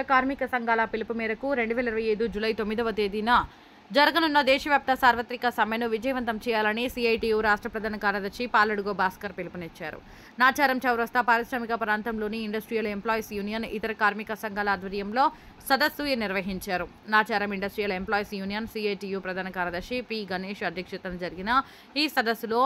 రాష్ట్ర కార్మిక సంఘాల పిలుపు మేరకు 2025 జూలై 9వ తేదీన జరగనున్న దేశవ్యాప్త సార్వత్రిక సమ్మెను విజయవంతం చేయాలని సిఐటియు రాష్ట్ర ప్రధాన కార్యదర్శి పాలడుగో భాస్కర్ పిలుపునిచ్చారు. నాచారం చౌరస్తా పారిశ్రామిక ప్రాంతంలోని ఇండస్ట్రియల్ ఎంప్లాయీస్ యూనియన్ ఇతర కార్మిక సంఘాల ఆధ్వర్యంలో సదస్సు నిర్వహించారు. Nacharam industrial employees union CITU ప్రధాన కార్యదర్శి పి గణేష్ అధ్యక్షతన జరిగిన ఈ సదస్సులో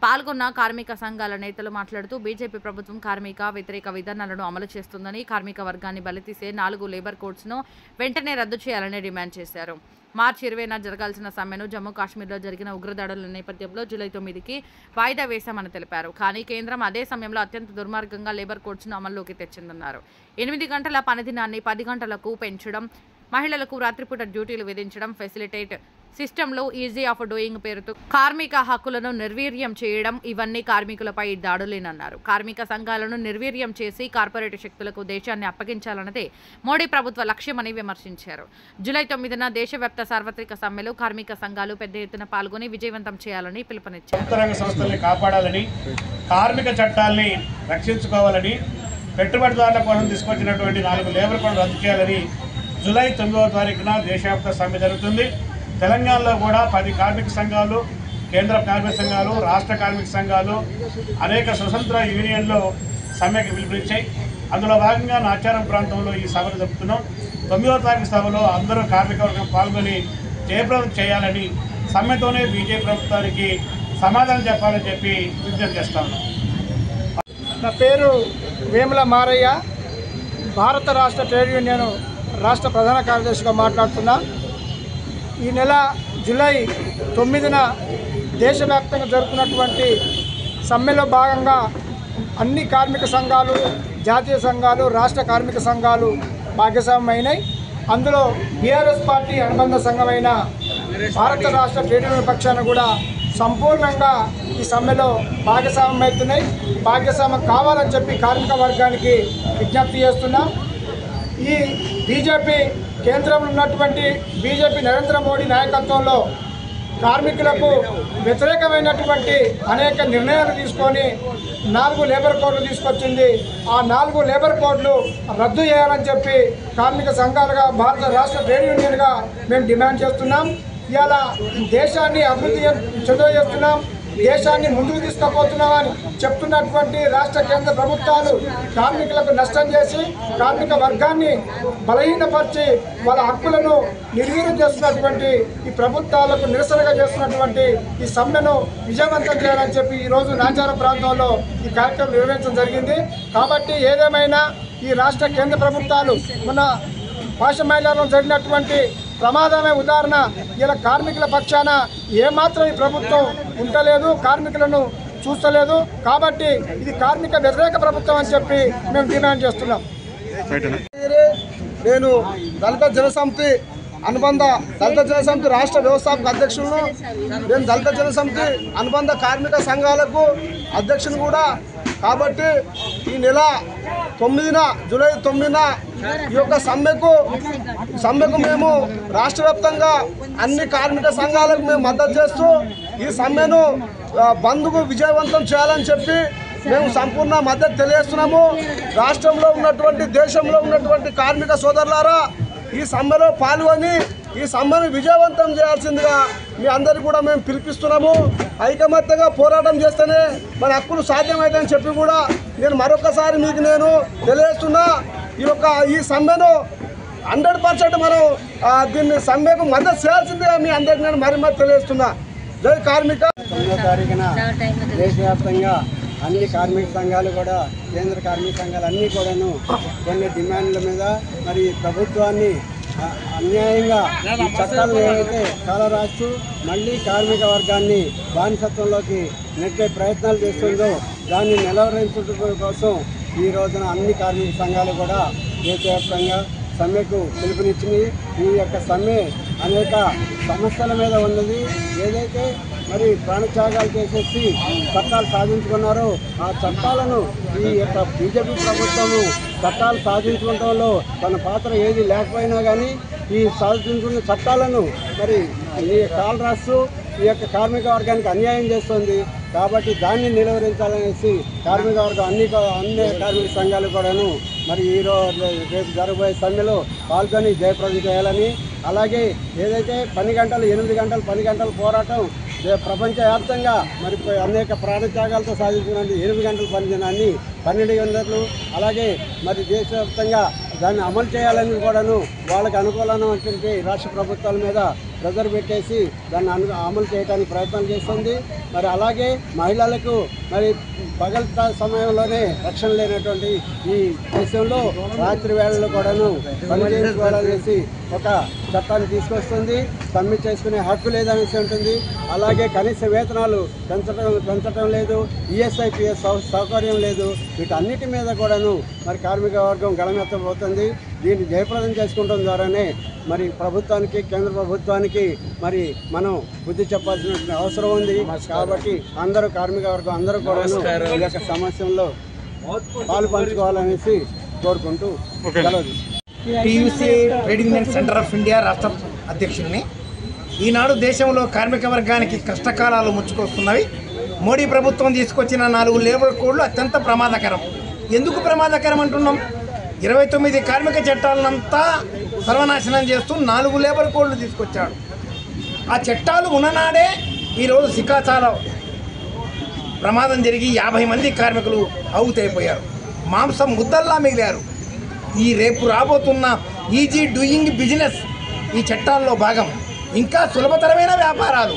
పాల్గొన్న కార్మిక సంఘాల నేతలు మాట్లాడుతూ బీజేపీ ప్రభుత్వం కార్మిక వ్యతిరేక విధానాలను అమలు చేస్తుందని, కార్మిక వర్గాన్ని బలితీసే 4 లేబర్ కోడ్స్ను వెంటనే రద్దు చేయాలని డిమాండ్ చేశారు. మార్చి 20న జరగాల్సిన సమ్మెను జమ్మూ కాశ్మీర్లో జరిగిన ఉగ్రదాడుల నేపథ్యంలో జూలై 9కి వాయిదా వేశామని తెలిపారు. కానీ కేంద్రం అదే సమయంలో అత్యంత దుర్మార్గంగా లేబర్ కోడ్స్ను అమల్లోకి తెచ్చిందన్నారు. 8 గంటల పనిదినాన్ని 10 గంటలకు పెంచడం, మహిళలకు రాత్రిపూట డ్యూటీలు విధించడం, ఫెసిలిటేట్ సిస్టంలో ఈజీ ఆఫ్ డూయింగ్ పేరుతో కార్మిక హక్కులను నిర్వీర్యం చేయడం ఇవన్నీ కార్మికులపై దాడులేనన్నారు. కార్మిక సంఘాలను నిర్వీర్యం చేసి కార్పొరేట్ శక్తులకు దేశాన్ని అప్పగించాలన్నదే మోడీ ప్రభుత్వ లక్ష్యమని విమర్శించారు. జూలై 9న దేశవ్యాప్త సార్వత్రిక సమ్మెలో కార్మిక సంఘాలు పెద్ద ఎత్తున పాల్గొని విజయవంతం చేయాలని పిలుపునిచ్చారు. సంస్థల్ని కాపాడాలని, కార్మిక చట్టాలని రక్షించుకోవాలని, పెట్టుబడిదారుల కోసం తీసుకొచ్చినటువంటి 4 లేబర్ కోడ్లు రద్దు చేయాలని జూలై 9వ తారీఖున దేశవ్యాప్త సమ్మె జరుగుతుంది. తెలంగాణలో కూడా 10 కార్మిక సంఘాలు, కేంద్ర కార్మిక సంఘాలు, రాష్ట్ర కార్మిక సంఘాలు, అనేక స్వతంత్ర యూనియన్లు సమ్మెకి పిలుపునిచ్చాయి. అందులో భాగంగా నాచారం ప్రాంతంలో ఈ సభను జరుపుతున్నాం. 9వ తారీఖు సభలో అందరూ కార్మిక వర్గం పాల్గొని జయప్రదం చేయాలని, సమ్మెతోనే బీజేపీ ప్రభుత్వానికి సమాధానం చెప్పాలని చెప్పి విజ్ఞప్తి చేస్తాను. నా పేరు వేముల మారయ్య, భారత రాష్ట్ర ట్రేడ్ యూనియన్ రాష్ట్ర ప్రధాన కార్యదర్శిగా మాట్లాడుతున్నా. ఈ నెల జూలై 9న దేశవ్యాప్తంగా జరుగుతున్నటువంటి సమ్మెలో భాగంగా అన్ని కార్మిక సంఘాలు, జాతీయ సంఘాలు, రాష్ట్ర కార్మిక సంఘాలు భాగస్వామ్యమైనాయి. అందులో బీఆర్ఎస్ పార్టీ అనుబంధ సంఘమైన భారత రాష్ట్ర ట్రేడ్ యూనియన్ పక్షాన కూడా సంపూర్ణంగా ఈ సమ్మెలో భాగస్వామ్యమవుతున్నాయి. భాగస్వామ్యం కావాలని చెప్పి కార్మిక వర్గానికి విజ్ఞప్తి చేస్తున్నాం. ఈ బీజేపీ కేంద్రంలో ఉన్నటువంటి బీజేపీ నరేంద్ర మోడీ నాయకత్వంలో కార్మికులకు వ్యతిరేకమైనటువంటి అనేక నిర్ణయాలు తీసుకొని 4 లేబర్ కోడ్లు తీసుకొచ్చింది. ఆ 4 లేబర్ కోడ్లు రద్దు చేయాలని చెప్పి కార్మిక సంఘాలుగా, భారత రాష్ట్ర ట్రేడ్ యూనియన్గా మేము డిమాండ్ చేస్తున్నాం. ఇవాళ దేశాన్ని అభివృద్ధి చెందజేస్తున్నాం, దేశాన్ని ముందుకు తీసుకుపోతున్నామని చెప్తున్నటువంటి రాష్ట్ర కేంద్ర ప్రభుత్వాలు కార్మికులకు నష్టం చేసి, కార్మిక వర్గాన్ని బలహీనపరిచి వాళ్ళ హక్కులను నిర్వీర్యం చేస్తున్నటువంటి ఈ ప్రభుత్వాలకు నిరసనగా చేస్తున్నటువంటి ఈ సమ్మెను విజయవంతం చేయాలని చెప్పి ఈరోజు నాచారం ప్రాంతంలో ఈ కార్యక్రమం నిర్వహించడం జరిగింది. కాబట్టి ఏదేమైనా ఈ రాష్ట్ర కేంద్ర ప్రభుత్వాలు మొన్న పాషమైలలో జరిగినటువంటి ప్రమాదమే ఉదాహరణ. ఇలా కార్మికుల పక్షాన ఏమాత్రం ఈ ప్రభుత్వం ఉండలేదు, కార్మికులను చూస్తలేదు. కాబట్టి ఇది కార్మిక వ్యతిరేక ప్రభుత్వం అని చెప్పి మేము డిమాండ్ చేస్తున్నాం. నేను దళిత జనసమితి రాష్ట్ర వ్యవస్థాపక అధ్యక్షులను, నేను దళిత జనసమితి అనుబంధ కార్మిక సంఘాలకు అధ్యక్షుని కూడా. కాబట్టి ఈ నెల 9న జూలై 9న ఈ యొక్క సమ్మెకు మేము రాష్ట్ర వ్యాప్తంగా అన్ని కార్మిక సంఘాలకు మేము మద్దతు చేస్తూ ఈ సమ్మెను బంద్కు విజయవంతం చేయాలని చెప్పి మేము సంపూర్ణ మద్దతు తెలియజేస్తున్నాము. రాష్ట్రంలో ఉన్నటువంటి, దేశంలో ఉన్నటువంటి కార్మిక సోదరులారా, ఈ సమ్మెలో పాల్గొని ఈ సమ్మెను విజయవంతం చేయాల్సిందిగా మీ అందరికీ కూడా మేము పిలిపిస్తున్నాము. ఐకమత్యంగా పోరాటం చేస్తేనే మన హక్కులు సాధ్యమవుతాయని చెప్పి కూడా నేను మరొకసారి మీకు నేను తెలియజేస్తున్నా. ఈ సమ్మెను 100% మనం దీన్ని సమ్మెకు మద్దతు చేయాల్సిందిగా మీ అందరికీ నేను మరి తెలియజేస్తున్నా. జై కార్మిక. 9వ తారీఖున దేశవ్యాప్తంగా అన్ని కార్మిక సంఘాలు కూడా, కేంద్ర కార్మిక సంఘాలు అన్నీ కూడాను కొన్ని డిమాండ్ల మీద మరి ప్రభుత్వాన్ని అన్యాయంగా ఈ చట్టాలను ఏవైతే కాలరాస్తూ మళ్ళీ కార్మిక వర్గాన్ని బానిసత్వంలోకి నెట్టే ప్రయత్నాలు చేస్తుందో దాన్ని నిలవరించడం కోసం ఈ రోజున అన్ని కార్మిక సంఘాలు కూడా దేశవ్యాప్తంగా సమ్మెకు పిలుపునిచ్చినాయి. ఈ యొక్క సమ్మె అనేక సమస్యల మీద ఉన్నది. ఏదైతే మరి ప్రాణత్యాగాలు చేసేసి చట్టాలు సాధించుకున్నారో ఆ చట్టాలను ఈ యొక్క బీజేపీ ప్రభుత్వము చట్టాలు సాధించుకోవడంలో తన పాత్ర ఏది లేకపోయినా కానీ ఈ సాధించుకున్న చట్టాలను మరి ఈ కాలరాస్తూ ఈ యొక్క కార్మిక వర్గానికి అన్యాయం చేస్తుంది. కాబట్టి దాన్ని నిలువరించాలనేసి కార్మిక వర్గం అన్ని కార్మిక సంఘాలు కూడాను మరి రేపు జరగబోయే సమ్మెలో పాల్గొని జయప్రదం చేయాలని, అలాగే ఏదైతే 10 గంటలు 8 గంటలు 10 గంటల పోరాటం ప్రపంచవ్యాప్తంగా మరి అనేక ప్రాణత్యాగాలతో సాధించిన 8 గంటల పనిదినాన్ని 12 గంటలు, అలాగే మరి దేశవ్యాప్తంగా దాన్ని అమలు చేయాలని కూడాను వాళ్ళకి అనుకూలమైనటువంటి రాష్ట్ర ప్రభుత్వాల మీద ప్రెజర్ పెట్టేసి దాన్ని అమలు చేయడానికి ప్రయత్నం చేస్తుంది. మరి అలాగే మహిళలకు మరి పగల సమయంలోనే రక్షణ లేనటువంటి ఈ దేశంలో రాత్రి వేళల్లో కూడాను పనిచేయించుకోవాలనేసి ఒక చట్టాన్ని తీసుకొస్తుంది. సమ్మె చేసుకునే హక్కు లేదనేసి ఉంటుంది. అలాగే కనీస వేతనాలు పెంచడం లేదు, ఈఎస్ఐపిఎస్ సౌకర్యం లేదు. వీటన్నిటి మీద కూడాను మరి కార్మిక వర్గం గళమెత్తబోతుంది. దీన్ని జయప్రదం చేసుకోవడం ద్వారానే మరి ప్రభుత్వానికి, కేంద్ర ప్రభుత్వానికి మరి మనం బుద్ధి చెప్పాల్సిన అవసరం ఉంది. కాబట్టి అందరూ కార్మిక వర్గం అందరూ కూడా ఈ యొక్క సమస్యల్లో పాలు పంచుకోవాలనేసి కోరుకుంటూ సెలవు. TUC trading union centre of India రాష్ట్ర అధ్యక్షుడిని. ఈనాడు దేశంలో కార్మిక వర్గానికి కష్టకాలాలు ముచ్చుకొస్తున్నవి. మోడీ ప్రభుత్వం తీసుకొచ్చిన 4 లేబర్ కోడ్లు అత్యంత ప్రమాదకరం. ఎందుకు ప్రమాదకరం అంటున్నాం? 29 కార్మిక చట్టాలనంతా సర్వనాశనం చేస్తూ 4 లేబర్ కోడ్లు తీసుకొచ్చాడు. ఆ చట్టాలు ఉన్ననాడే ఈరోజు సికాచాల ప్రమాదం జరిగి 50 మంది కార్మికులు అవుతైపోయారు, మాంసం ముద్దల్లా మిగిలారు. ఈ రేపు రాబోతున్న ఈజీ డూయింగ్ బిజినెస్ ఈ చట్టాల్లో భాగం. ఇంకా సులభతరమైన వ్యాపారాలు,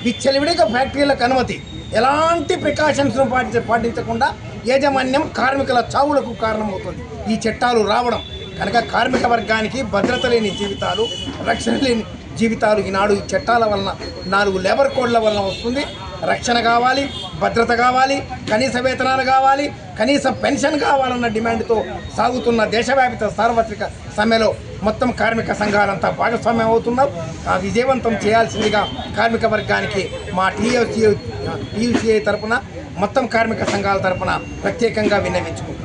విచ్చలవిడిగా ఫ్యాక్టరీలకు అనుమతి, ఎలాంటి ప్రికాషన్స్ను పాటించకుండా యాజమాన్యం కార్మికుల చావులకు కారణమవుతుంది ఈ చట్టాలు రావడం. కనుక కార్మిక వర్గానికి భద్రత లేని జీవితాలు, రక్షణ లేని జీవితాలు ఈనాడు ఈ చట్టాల వలన 4 లేబర్ కోడ్ల వలన వస్తుంది. రక్షణ కావాలి, భద్రత కావాలి, కనీస వేతనాలు కావాలి, కనీస పెన్షన్ కావాలన్న డిమాండ్తో సాగుతున్న దేశవ్యాప్త సార్వత్రిక సమ్మెలో మొత్తం కార్మిక సంఘాలంతా భాగస్వామ్యం అవుతున్నారు. విజయవంతం చేయాల్సిందిగా కార్మిక వర్గానికి మా టీయూసీఐ తరఫున, మొత్తం కార్మిక సంఘాల తరఫున ప్రత్యేకంగా విన్నవించుకుంటున్నాం.